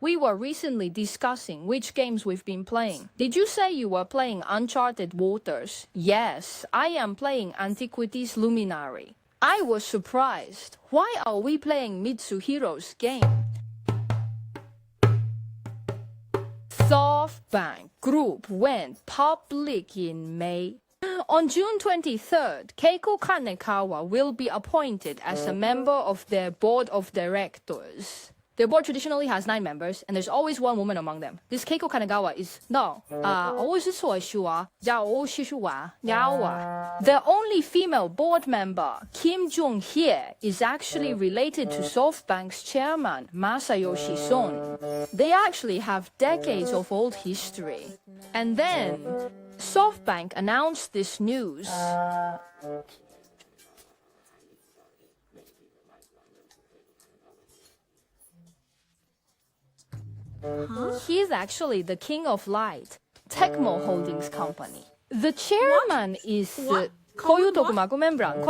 We were recently discussing which games we've been playing. Did you say you were playing Uncharted Waters? Yes, I am playing Antiquities Luminary. I was surprised. Why are we playing Mitsuhiro's game? SoftBank Group went public in May. On June 23rd, Keiko Kanekawa will be appointed as a member of their board of directors. Their board traditionally has 9 members, and there's always one woman among them. This Keiko Kanagawa is the only female board member. Kim Jung-hye is actually related to SoftBank's chairman, Masayoshi Son. They actually have decades of old history. And then, SoftBank announced this news. He's actually the king of light, Tecmo Holdings Company. The chairman is Koyu Tokumaku membran.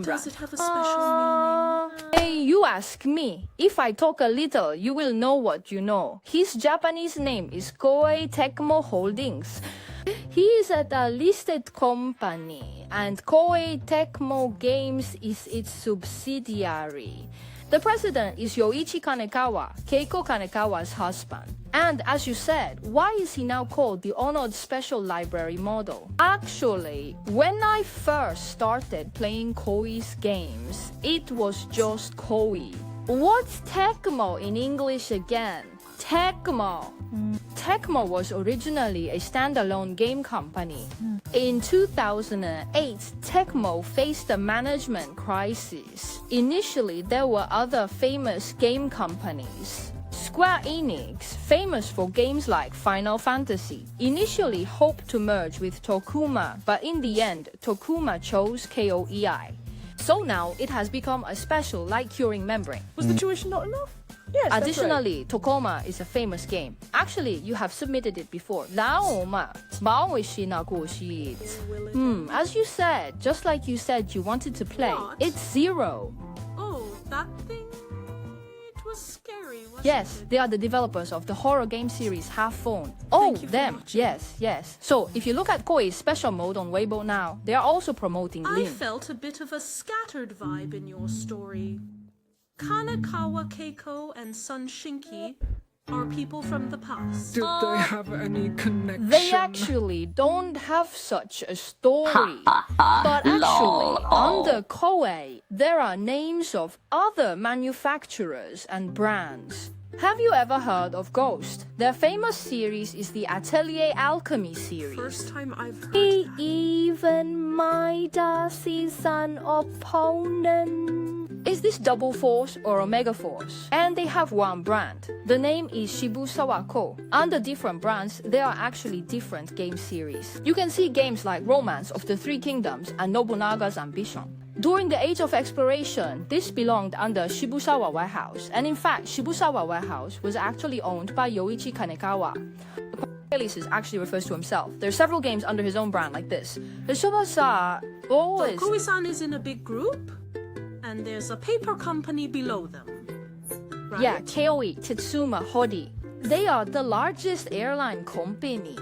Does it have a special meaning? You ask me. If I talk a little, you will know what you know. His Japanese name is Koei Tecmo Holdings. He is at a listed company, and Koei Tecmo Games is its subsidiary. The president is Yoichi Kanekawa, Keiko Kanekawa's husband. And as you said, why is he now called the Honored Special Library Model? Actually, when I first started playing Koei's games, it was just Koei. What's Tecmo in English again? Tecmo. Tecmo was originally a standalone game company. In 2008, Tecmo faced a management crisis. Initially, there were other famous game companies. Square Enix, famous for games like Final Fantasy, initially hoped to merge with Tokuma, but in the end, Tokuma chose Koei. So now, it has become a special light-curing membrane. Was the tuition not enough? Yes, Additionally, Tokoma is a famous game. Actually, you have submitted it before. As you said, just like you said you wanted to play, What? it's Zero. Oh, that thing? It was scary, wasn't Yes, it? they are the developers of the horror game series Half Phone. Oh, Thank you for them. watching. Yes. So, if you look at Koei's special mode on Weibo now, they are also promoting I Lin. felt a bit of a scattered vibe in your story. Kanekawa Keiko and Sun Shinki are people from the past. Did they have any connection? They actually don't have such a story. But actually, under Koei, there are names of other manufacturers and brands. Have you ever heard of Ghost? Their famous series is the Atelier Alchemy series. First time I've heard He that. even Midas is an opponent. Is this Double Force or Omega Force? And they have one brand. The name is Shibusawa Co. Under different brands, there are actually different game series. You can see games like Romance of the Three Kingdoms and Nobunaga's Ambition. During the Age of Exploration, this belonged under Shibusawa Warehouse. And in fact, Shibusawa Warehouse was actually owned by Yoichi Kanekawa. Releases actually refers to himself. There are several games under his own brand like this. The Shibasa always... Koei-san is in a big group, and there's a paper company below them. Right? Yeah, Koei, Tetsuma, Hodi. They are the largest airline company.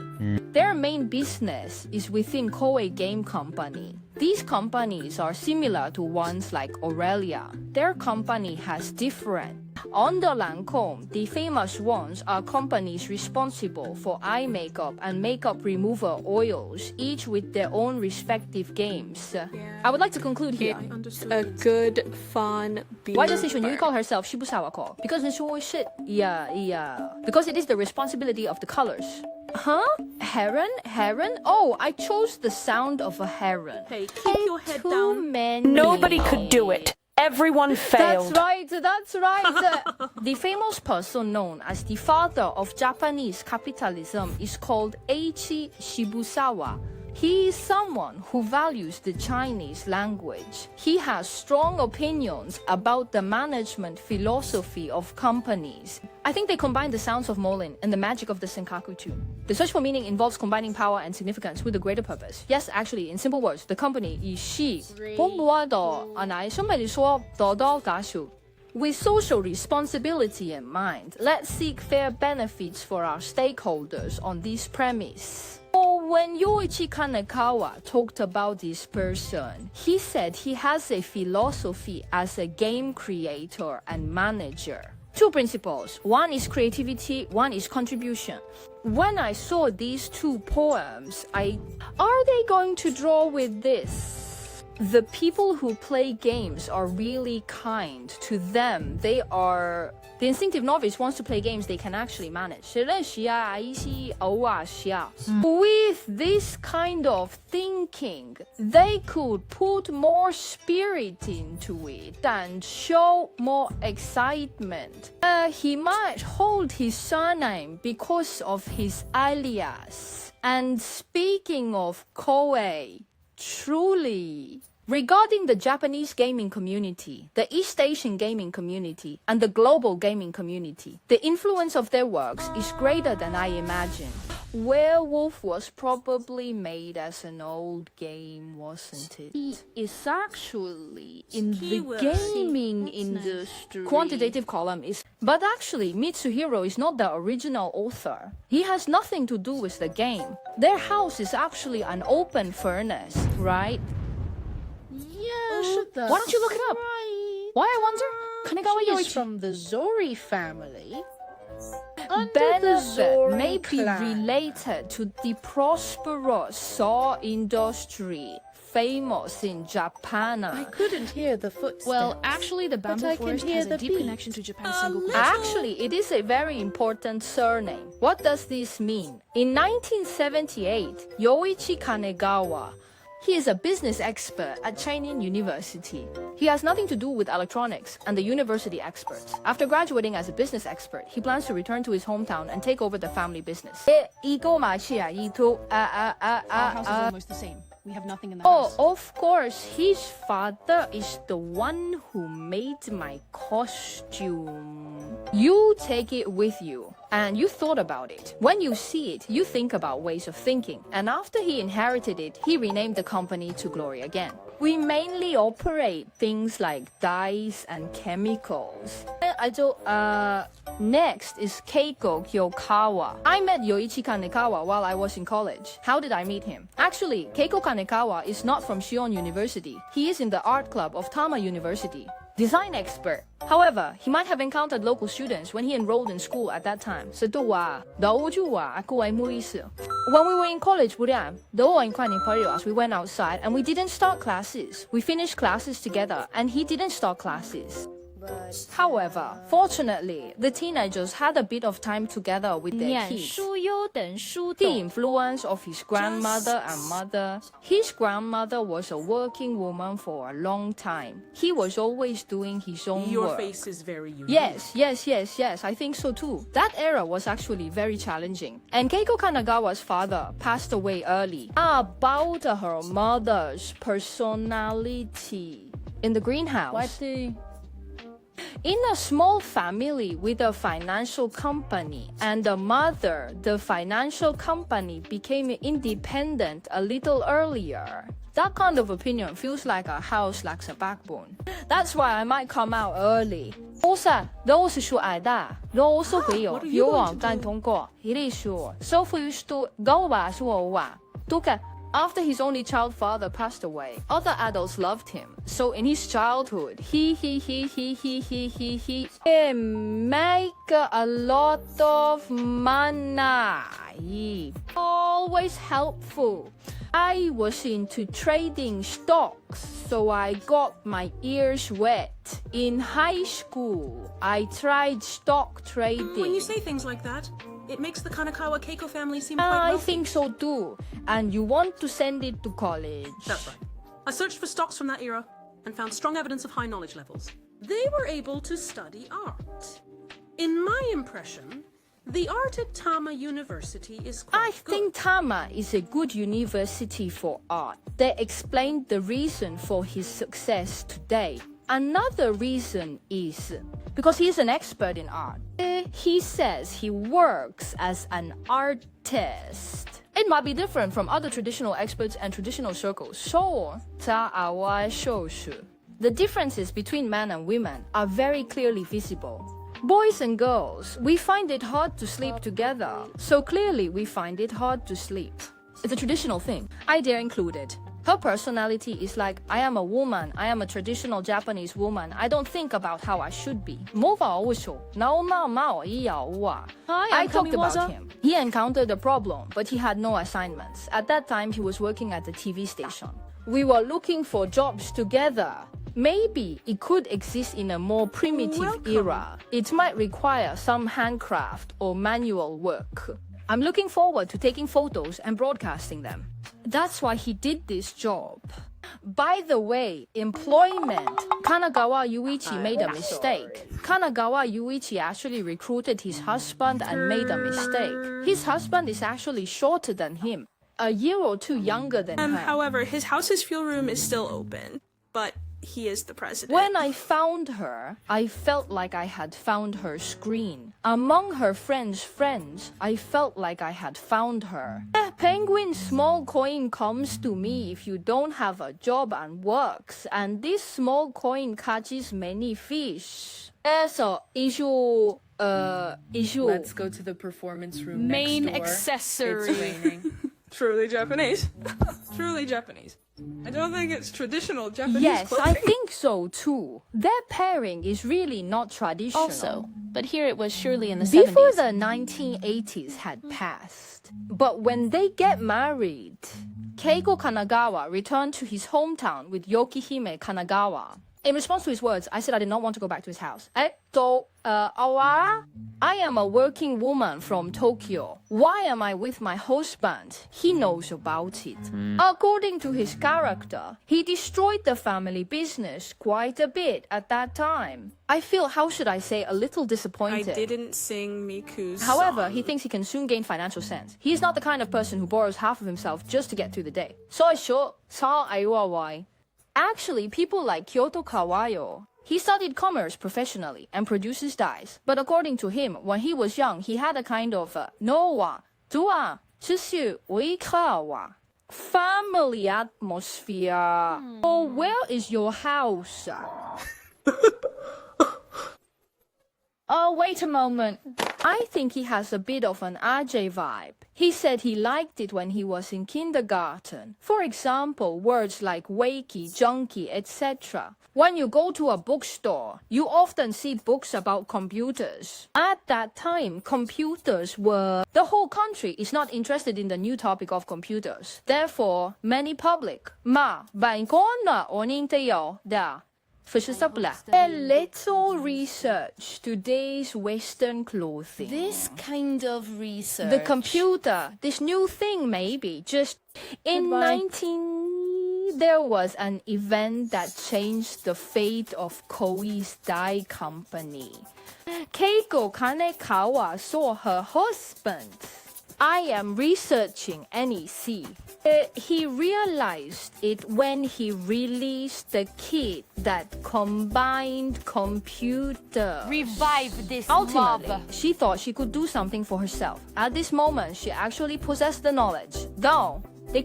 Their main business is within Koei Game Company. These companies are similar to ones like Aurelia. Their company has different. Under Lancome, the famous ones are companies responsible for eye makeup and makeup remover oils, each with their own respective games. I would like to conclude here. Understood. A good, fun beer. Why does Shishun call herself Shibusawa Ko? Because it's always shit. Yeah. Because it is the responsibility of the colors. Huh? Heron? Oh, I chose the sound of a heron. Hey, keep your head Too down. many. Nobody could do it. Everyone failed. That's right. The famous person known as the father of Japanese capitalism is called Eiichi Shibusawa. He is someone who values the Chinese language. He has strong opinions about the management philosophy of companies. I think they combine the sounds of Molin and the magic of the Senkaku tune. The search for meaning involves combining power and significance with a greater purpose. Yes, actually, in simple words, the company is she. With social responsibility in mind, let's seek fair benefits for our stakeholders on this premise. When Yoichi Kanekawa talked about this person, he said he has a philosophy as a game creator and manager. Two principles. One is creativity, one is contribution. When I saw these two poems, are they going to draw with this? The people who play games are really kind to them. The instinctive novice wants to play games they can actually manage. With this kind of thinking, they could put more spirit into it and show more excitement. He might hold his surname because of his alias. And speaking of Koei, truly, regarding the Japanese gaming community, the East Asian gaming community, and the global gaming community, the influence of their works is greater than I imagined. Werewolf was probably made as an old game, wasn't it? It's actually in the gaming industry. Quantitative column is... But actually, Mitsuhiro is not the original author. He has nothing to do with the game. Their house is actually an open furnace, right? Yeah, Why don't you look it up? right. Why, I wonder? Kanegawa She is Yoichi. from the Zori family. Under the Benefit Zori may be clan. related to the prosperous saw industry famous in Japan. I couldn't hear the footsteps. Well, actually, the bamboo I can forest hear has a the deep beat. connection to Japan's Sengoku. Actually, it is a very important surname. What does this mean? In 1978, Yoichi Kanegawa, he is a business expert at Chining University. He has nothing to do with electronics and the university experts. After graduating as a business expert, he plans to return to his hometown and take over the family business. Our house is almost the same. We have nothing in the Oh, house. of course, his father is the one who made my costume. You take it with you, and you thought about it. When you see it, you think about ways of thinking. And after he inherited it, he renamed the company to Glory again. We mainly operate things like dyes and chemicals. Next is Keiko Kyokawa. I met Yoichi Kanekawa while I was in college. How did I meet him? Actually, Keiko Kanekawa is not from Shion University. He is in the art club of Tama University. Design expert. However, he might have encountered local students when he enrolled in school at that time. When we were in college, we went outside and we didn't start classes. We finished classes together and he didn't start classes. However, fortunately, the teenagers had a bit of time together with their kids. The influence of his grandmother and mother. His grandmother was a working woman for a long time. He was always doing his own Your work. face is very unique. Yes, I think so too. That era was actually very challenging. And Keiko Kanagawa's father passed away early. About her mother's personality. In the greenhouse. In a small family with a financial company and a mother, the financial company became independent a little earlier. That kind of opinion feels like a house lacks a backbone. That's why I might come out early. Also, those who are there, also会有有网站通过。It is sure. So for you to go after his only child father passed away, other adults loved him. So in his childhood, he make a lot of money. Always helpful. I was into trading stocks, so I got my ears wet. In high school, I tried stock trading. When you say things like that, it makes the Kanekawa Keiko family seem quite I wealthy. think so too. And you want to send it to college. That's right. I searched for stocks from that era and found strong evidence of high knowledge levels. They were able to study art. In my impression, the art at Tama University is quite I think Tama is a good university for art. They explained the reason for his success today. Another reason is because he's an expert in art. He says he works as an artist. It might be different from other traditional experts and traditional circles. So, The differences between men and women are very clearly visible. Boys and girls, we find it hard to sleep together, so clearly we find it hard to sleep. It's a traditional thing. I dare include it. Her personality is like, I am a woman, I am a traditional Japanese woman, I don't think about how I should be. I talked about him. He encountered a problem, but he had no assignments. At that time, he was working at the TV station. We were looking for jobs together. Maybe it could exist in a more primitive era. It might require some handcraft or manual work. I'm looking forward to taking photos and broadcasting them. That's why he did this job. By the way, employment. Kanagawa Yuichi made a mistake. Kanagawa Yuichi actually recruited his husband and made a mistake. His husband is actually shorter than him, a year or two younger than her. However, his house's fuel room is still open, but he is the president. When I found her, I felt like I had found her screen. Among her friends, I felt like I had found her. Penguin small coin comes to me if you don't have a job and works, and this small coin catches many fish. So, issue. Let's go to the performance room Main next door. accessory. It's raining. Truly Japanese. Truly Japanese. I don't think it's traditional Japanese Yes, I clothing. think so too. Their pairing is really not traditional. Also, but here it was surely in the Before 70s. the 1980s had passed. But when they get married, Keiko Kanagawa returned to his hometown with Yokihime Kanagawa. In response to his words, I said I did not want to go back to his house. I am a working woman from Tokyo. Why am I with my husband? He knows about it. According to his character, he destroyed the family business quite a bit at that time. I feel, how should I say, a little I disappointed. didn't sing Miku's However, song. he thinks he can soon gain financial sense. He is not the kind of person who borrows half of himself just to get through the day. Actually, people like Kyoto Kawayo. He studied commerce professionally and produces dyes. But according to him, when he was young, he had a kind of family atmosphere. Oh, where is your house? Oh, wait a moment. I think he has a bit of an RJ vibe. He said he liked it when he was in kindergarten. For example, words like wakey, junkie, etc. When you go to a bookstore, you often see books about computers. At that time, computers were... The whole country is not interested in the new topic of computers. Therefore, many public. A little research today's Western clothing. This kind of research. The computer, this new thing maybe, just in there was an event that changed the fate of Koei's dye company. Keiko Kanekawa saw her husband. I am researching NEC. He realized it when he released the kit that combined computer. Revive this Ultimately, mob. she thought she could do something for herself. At this moment, she actually possessed the knowledge. Go. Come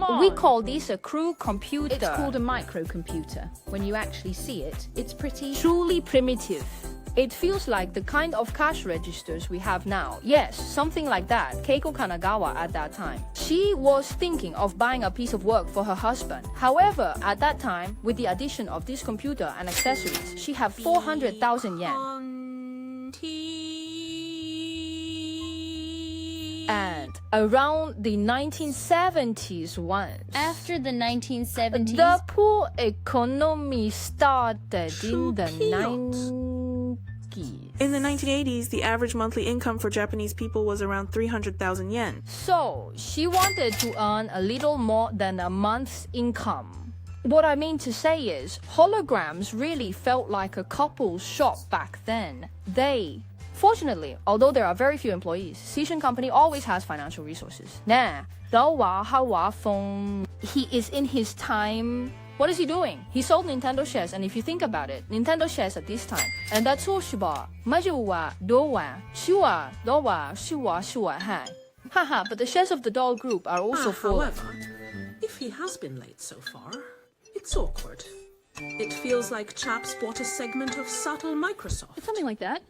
on. We call this a crew computer. It's called a microcomputer. When you actually see it, it's pretty... Truly primitive. It feels like the kind of cash registers we have now. Yes, something like that. Keiko Kanagawa at that time. She was thinking of buying a piece of work for her husband. However, at that time, with the addition of this computer and accessories, she had 400,000 yen. And around the 1970s once, After the 1970s, the poor economy started in the 90s. In the 1980s, the average monthly income for Japanese people was around 300,000 yen. So, she wanted to earn a little more than a month's income. What I mean to say is, holograms really felt like a couple's shop back then. Fortunately, although there are very few employees, Seishun Company always has financial resources. He is in his time. What is he doing? He sold Nintendo shares, and if you think about it, Nintendo shares at this time, and that's all Haha, but the shares of the doll group are also falling. However, if he has been late so far, It's awkward. It feels like chaps bought a segment of subtle Microsoft. It's something like that.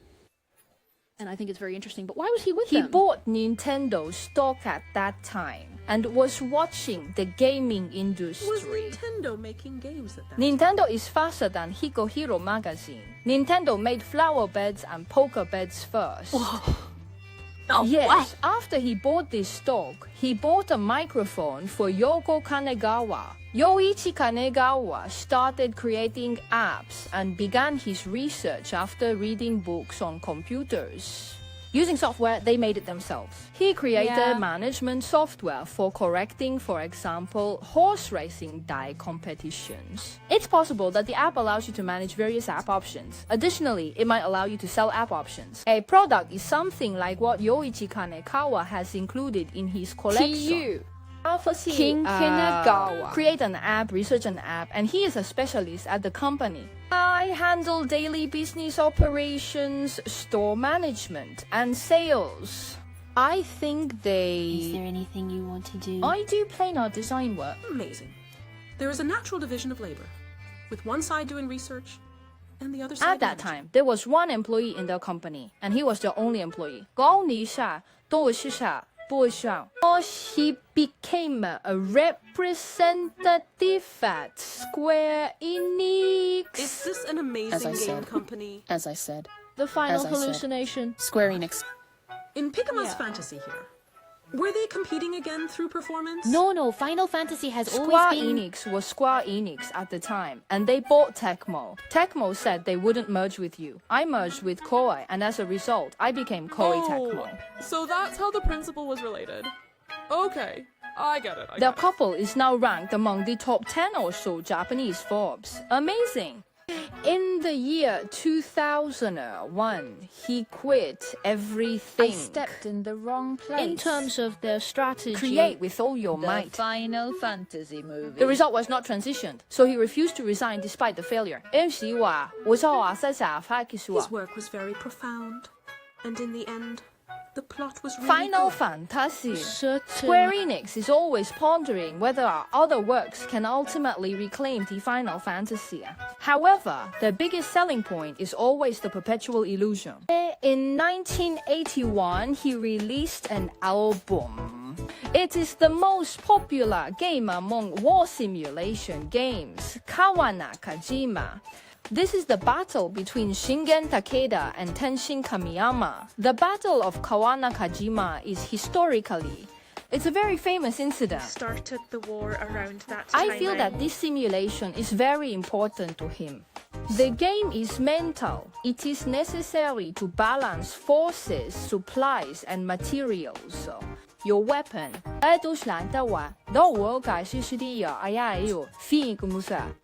And I think it's very interesting. But why was he with He them? bought Nintendo stock at that time and was watching the gaming Was industry. Nintendo making games at that Nintendo is faster than Hikohiro magazine. Nintendo made flower beds and poker beds first. Yes, after he bought this stock, he bought a microphone for Yoko Kanegawa. Yoichi Kanegawa started creating apps and began his research after reading books on computers. Using software, they made it themselves. He created management software for correcting, for example, horse racing die competitions. It's possible that the app allows you to manage various app options. Additionally, it might allow you to sell app options. A product is something like what Yoichi Kanekawa has included in his collection. King Kanagawa. Create an app, research an app, and he is a specialist at the company. I handle daily business operations, store management, and sales. I think Is there anything you want to do? I do plain art design work. Amazing. There is a natural division of labor, with one side doing research and the other side At that managing. time, there was one employee in the company, and he was the only employee. 讲你一下，多一下，不一下。He became a representative at Square Enix. Is this an amazing game company? As I said, The final As I said. hallucination. Square Enix. In Pigama's fantasy here, were they competing again through performance? No, Final Fantasy has Square always been... Enix was Square Enix at the time, and they bought Tecmo. Tecmo said they wouldn't merge with you. I merged with Koei, and as a result, I became Koei Tecmo. So that's how the principal was related. Okay, I get it. The couple is now ranked among the top 10 or so Japanese Forbes. Amazing! In the year 2001, he quit everything. I stepped in the wrong place. In terms of their strategy... Create with all your the might. Final Fantasy movie. The result was not transitioned, so he refused to resign despite the failure. His work was very profound, and in the end, the plot was really Final good. Fantasy. Certain... Square Enix is always pondering whether our other works can ultimately reclaim the Final Fantasy. However, the biggest selling point is always the perpetual illusion. In 1981, he released an album. It is the most popular game among war simulation games, Kawana Kajima. This is the battle between Shingen Takeda and Tenshin Kamiyama. The Battle of Kawana Kajima is historically. It's a very famous incident. Started the war around that time. I feel that this simulation is very important to him. The game is mental. It is necessary to balance forces, supplies, and materials. Your weapon.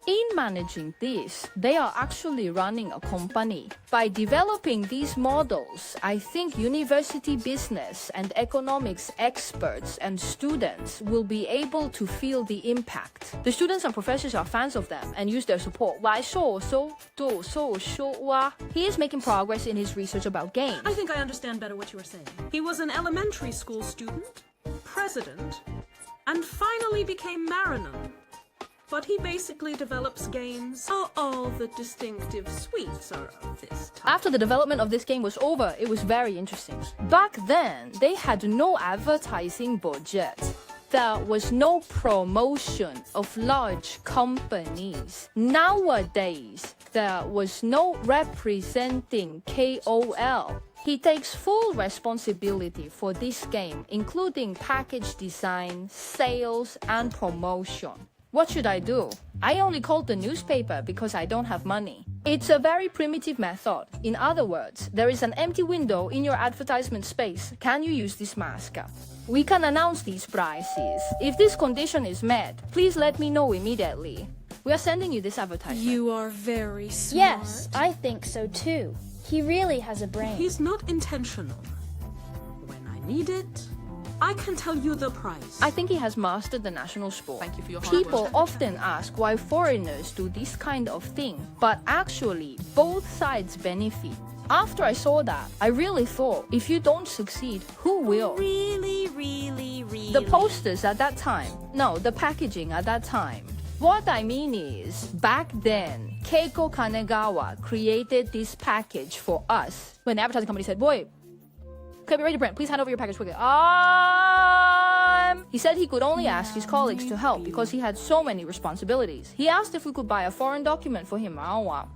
In managing this, they are actually running a company. By developing these models, I think university business and economics experts and students will be able to feel the impact. The students and professors are fans of them and use their support. He is making progress in his research about games. I think I understand better what you were saying. He was an elementary school student, president, and finally became Marinon. But he basically develops games. All the distinctive suites are of this type. After the development of this game was over, it was very interesting. Back then, they had no advertising budget. There was no promotion of large companies. Nowadays, there was no representing KOL. He takes full responsibility for this game, including package design, sales, and promotion. What should I do? I only called the newspaper because I don't have money. It's a very primitive method. In other words, there is an empty window in your advertisement space. Can you use this mask? We can announce these prices. If this condition is met, please let me know immediately. We are sending you this advertisement. You are very smart. Yes, I think so too. He really has a brain. He's not intentional. When I need it, I can tell you the price. I think he has mastered the national sport. Thank you for your hard People work. often ask why foreigners do this kind of thing, but actually, both sides benefit. After I saw that, I really thought, if you don't succeed, who will? Really? The posters at that time, no, the packaging at that time, What I mean is, back then, Keiko Kanegawa created this package for us. When the advertising company said, boy, okay, we're ready to print. Please hand over your package quickly. He said he could only ask his colleagues to help because he had so many responsibilities. He asked if we could buy a foreign document for him. I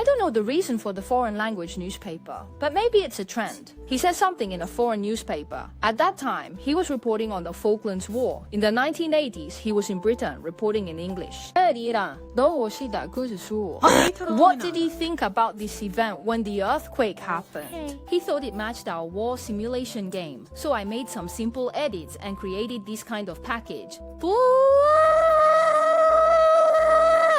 don't know the reason for the foreign language newspaper, but maybe it's a trend. He said something in a foreign newspaper. At that time, he was reporting on the Falklands War. In the 1980s, he was in Britain reporting in English. What did he think about this event when the earthquake happened? He thought it matched our war simulation game, so I made some simple edits and created this kind of package.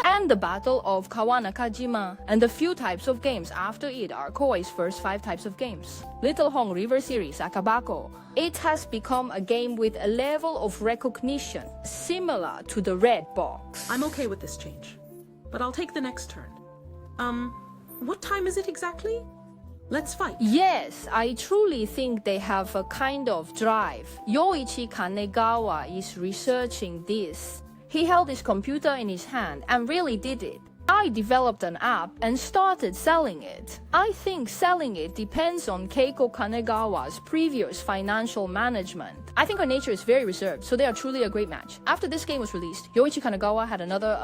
And the Battle of Kawanakajima, and the few types of games after it are Koei's first 5 types of games. Little Hong River series, Akabako. It has become a game with a level of recognition similar to the red box. I'm okay with this change, but I'll take the next turn. What time is it exactly? Let's fight. Yes, I truly think they have a kind of drive. Yoichi Kanegawa is researching this. He held his computer in his hand and really did it. I developed an app and started selling it. I think selling it depends on Keiko Kanegawa's previous financial management. I think her nature is very reserved, so they are truly a great match. After this game was released, Yoichi Kanegawa had another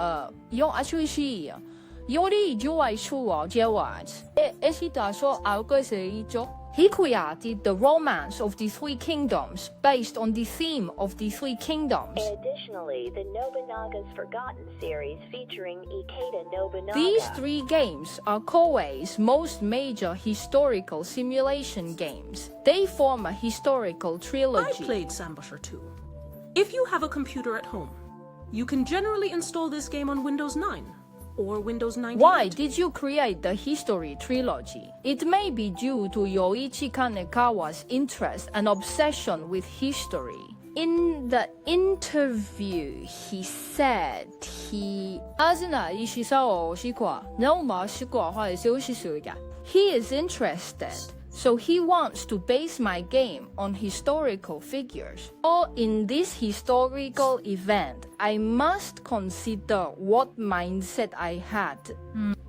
he created the Romance of the Three Kingdoms based on the theme of the Three Kingdoms. Additionally, the Nobunaga's Forgotten series featuring Ikeda Nobunaga. These 3 games are Koei's most major historical simulation games. They form a historical trilogy. I played Sambusher too. If you have a computer at home, you can generally install this game on Windows 9. Or Windows 98. Why did you create the History Trilogy? It may be due to Yoichi Kanegawa's interest and obsession with history. In the interview, he said he is interested, so he wants to base my game on historical figures. Or in this historical event, I must consider what mindset I had.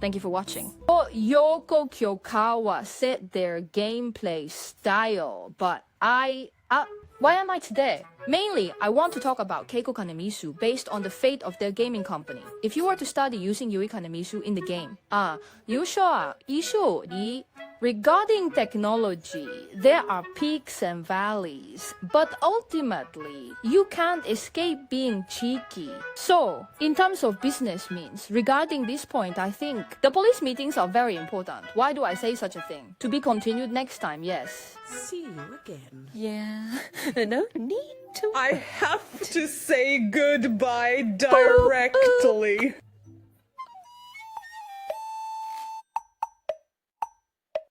Thank you for watching. Yoko Kyokawa said their gameplay style, but why am I today? Mainly, I want to talk about Keiko Kanemisu based on the fate of their gaming company. If you were to study using Yui Kanemisu in the game, regarding technology, there are peaks and valleys, but ultimately, you can't escape being cheeky. So, in terms of business means, regarding this point, I think the police meetings are very important. Why do I say such a thing? To be continued next time, yes. See you again. Yeah. No need to. I have to say goodbye directly.